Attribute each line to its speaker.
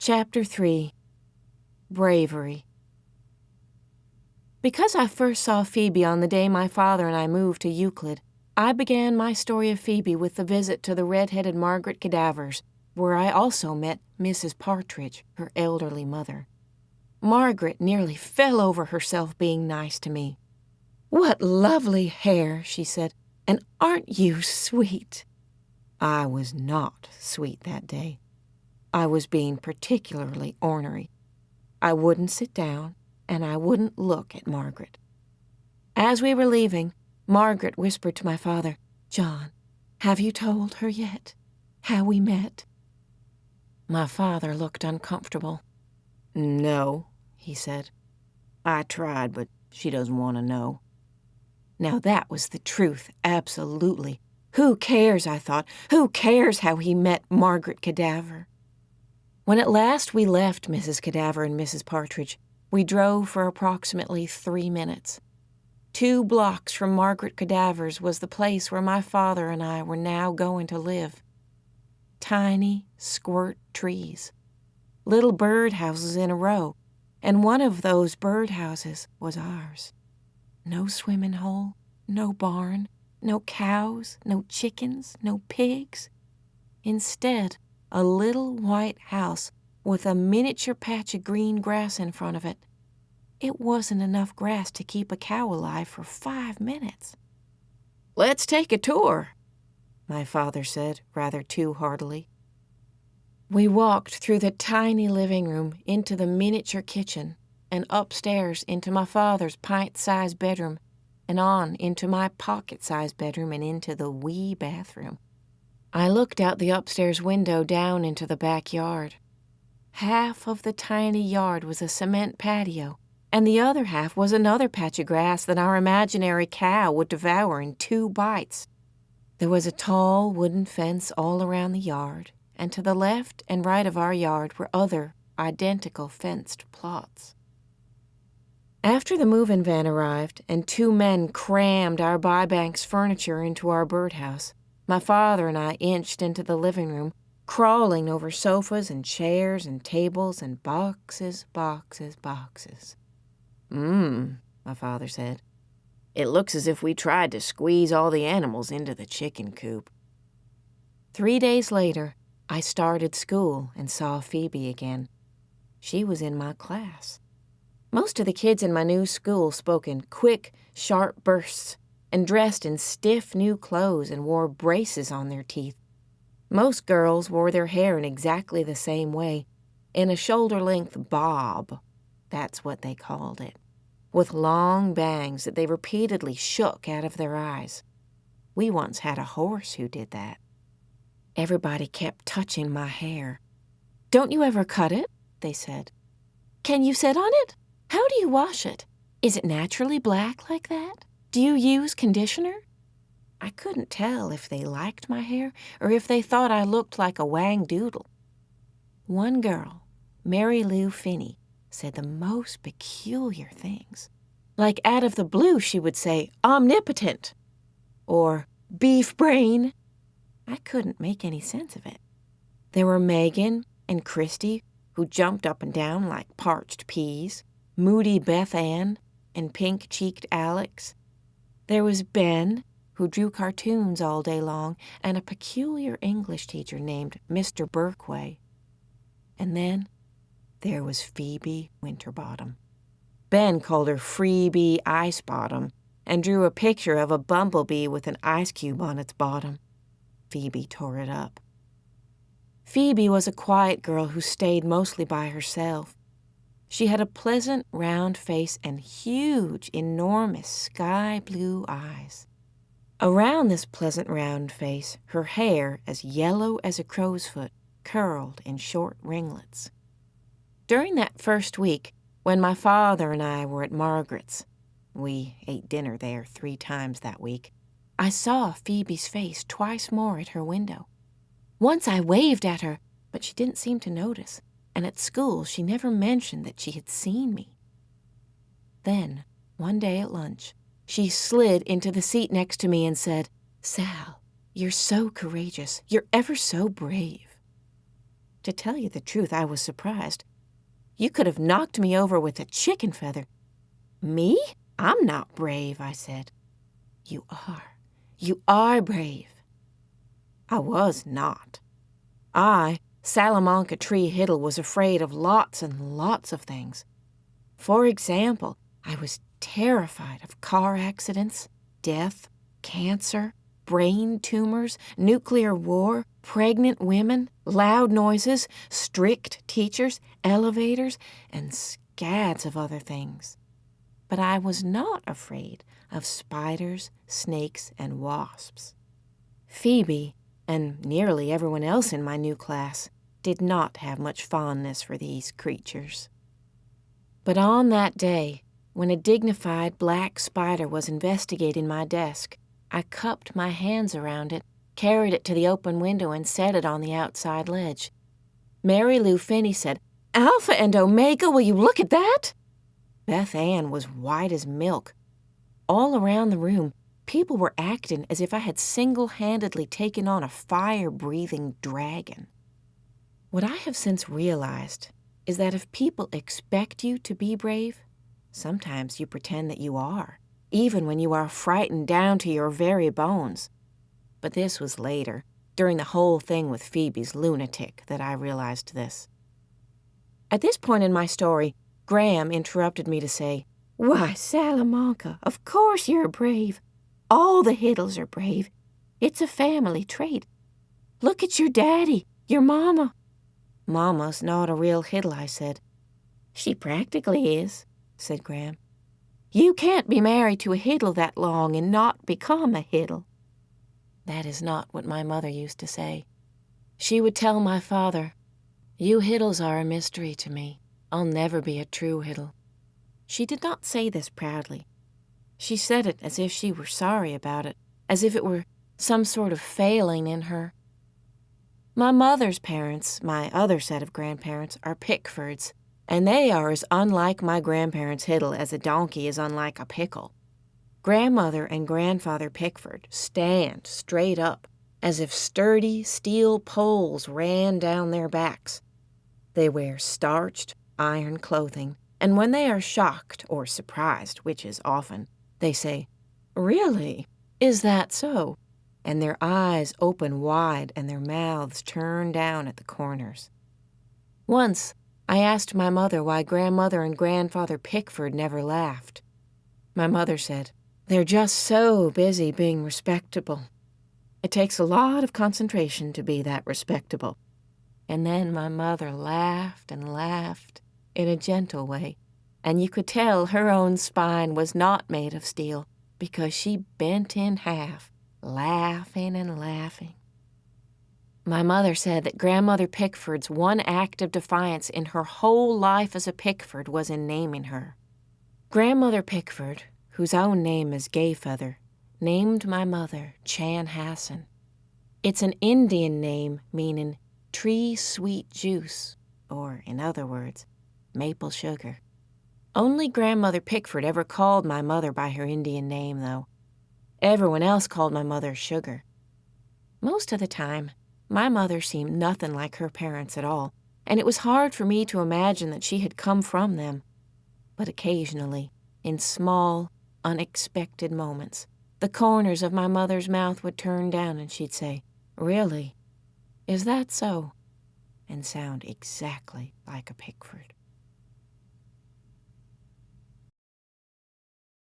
Speaker 1: Chapter 3. Bravery. Because I first saw Phoebe on the day my father and I moved to Euclid, I began my story of Phoebe with the visit to the red-headed Margaret Cadavers, where I also met Mrs. Partridge, her elderly mother. Margaret nearly fell over herself being nice to me. "What lovely hair," she said, "and aren't you sweet?" I was not sweet that day. I was being particularly ornery. I wouldn't sit down, and I wouldn't look at Margaret. As we were leaving, Margaret whispered to my father, "John, have you told her yet how we met?" My father looked uncomfortable. "No," he said. "I tried, but she doesn't want to know." Now that was the truth, absolutely. Who cares, I thought. Who cares how he met Margaret Cadaver? When at last we left Mrs. Cadaver and Mrs. Partridge, we drove for approximately 3 minutes. 2 blocks from Margaret Cadaver's was the place where my father and I were now going to live. Tiny, squirt trees. Little birdhouses in a row, and one of those birdhouses was ours. No swimming hole, no barn, no cows, no chickens, no pigs. Instead, a little white house with a miniature patch of green grass in front of it. It wasn't enough grass to keep a cow alive for 5 minutes. "Let's take a tour," my father said, rather too heartily. We walked through the tiny living room into the miniature kitchen and upstairs into my father's pint-sized bedroom and on into my pocket-sized bedroom and into the wee bathroom. I looked out the upstairs window down into the backyard. Half of the tiny yard was a cement patio, and the other half was another patch of grass that our imaginary cow would devour in 2 bites. There was a tall wooden fence all around the yard, and to the left and right of our yard were other, identical fenced plots. After the moving van arrived and 2 men crammed our Bybanks furniture into our birdhouse, my father and I inched into the living room, crawling over sofas and chairs and tables and boxes. My father said. "It looks as if we tried to squeeze all the animals into the chicken coop." 3 days later, I started school and saw Phoebe again. She was in my class. Most of the kids in my new school spoke in quick, sharp bursts and dressed in stiff new clothes and wore braces on their teeth. Most girls wore their hair in exactly the same way, in a shoulder-length bob. That's what they called it, with long bangs that they repeatedly shook out of their eyes. We once had a horse who did that. Everybody kept touching my hair. "Don't you ever cut it?" they said. "Can you sit on it? How do you wash it? Is it naturally black like that? Do you use conditioner?" I couldn't tell if they liked my hair or if they thought I looked like a wang-doodle. One girl, Mary Lou Finney, said the most peculiar things. Like out of the blue, she would say, "Omnipotent," or "beef brain." I couldn't make any sense of it. There were Megan and Christy, who jumped up and down like parched peas, moody Beth Ann, and pink-cheeked Alex. There was Ben, who drew cartoons all day long, and a peculiar English teacher named Mr. Burkway. And then there was Phoebe Winterbottom. Ben called her Freebie Icebottom and drew a picture of a bumblebee with an ice cube on its bottom. Phoebe tore it up. Phoebe was a quiet girl who stayed mostly by herself. She had a pleasant, round face and huge, enormous sky-blue eyes. Around this pleasant, round face, her hair, as yellow as a crow's foot, curled in short ringlets. During that first week, when my father and I were at Margaret's, we ate dinner there 3 times that week, I saw Phoebe's face twice more at her window. Once I waved at her, but she didn't seem to notice, and at school she never mentioned that she had seen me. Then, one day at lunch, she slid into the seat next to me and said, "Sal, you're so courageous. You're ever so brave." To tell you the truth, I was surprised. You could have knocked me over with a chicken feather. Me? I'm not brave, I said. You are. You are brave. I was not. I, Salamanca Tree Hiddle, was afraid of lots and lots of things. For example, I was terrified of car accidents, death, cancer, brain tumors, nuclear war, pregnant women, loud noises, strict teachers, elevators, and scads of other things. But I was not afraid of spiders, snakes, and wasps. Phoebe, and nearly everyone else in my new class, did not have much fondness for these creatures. But on that day, when a dignified black spider was investigating my desk, I cupped my hands around it, carried it to the open window, and set it on the outside ledge. Mary Lou Finney said, "Alpha and Omega, will you look at that?" Beth Ann was white as milk. All around the room, people were acting as if I had single-handedly taken on a fire-breathing dragon. What I have since realized is that if people expect you to be brave, sometimes you pretend that you are, even when you are frightened down to your very bones. But this was later, during the whole thing with Phoebe's lunatic, that I realized this. At this point in my story, Graham interrupted me to say, "Why, Salamanca, of course you're brave. All the Hiddles are brave. It's a family trait. Look at your daddy, your mama." "Mama's not a real Hiddle," I said. "She practically is," said Graham. "You can't be married to a Hiddle that long and not become a Hiddle." That is not what my mother used to say. She would tell my father, "You Hiddles are a mystery to me. I'll never be a true Hiddle." She did not say this proudly. She said it as if she were sorry about it, as if it were some sort of failing in her. My mother's parents, my other set of grandparents, are Pickfords, and they are as unlike my grandparents' Hiddle as a donkey is unlike a pickle. Grandmother and grandfather Pickford stand straight up, as if sturdy steel poles ran down their backs. They wear starched, iron clothing, and when they are shocked or surprised, which is often, they say, "Really? Is that so?" And their eyes open wide and their mouths turn down at the corners. Once, I asked my mother why grandmother and grandfather Pickford never laughed. My mother said, "They're just so busy being respectable. It takes a lot of concentration to be that respectable." And then my mother laughed and laughed in a gentle way, and you could tell her own spine was not made of steel because she bent in half, laughing and laughing. My mother said that Grandmother Pickford's one act of defiance in her whole life as a Pickford was in naming her. Grandmother Pickford, whose own name is Gayfeather, named my mother Chanhassen. It's an Indian name meaning tree sweet juice, or, in other words, maple sugar. Only Grandmother Pickford ever called my mother by her Indian name, though. Everyone else called my mother Sugar. Most of the time, my mother seemed nothing like her parents at all, and it was hard for me to imagine that she had come from them. But occasionally, in small, unexpected moments, the corners of my mother's mouth would turn down and she'd say, "Really? Is that so?" and sound exactly like a Pickford.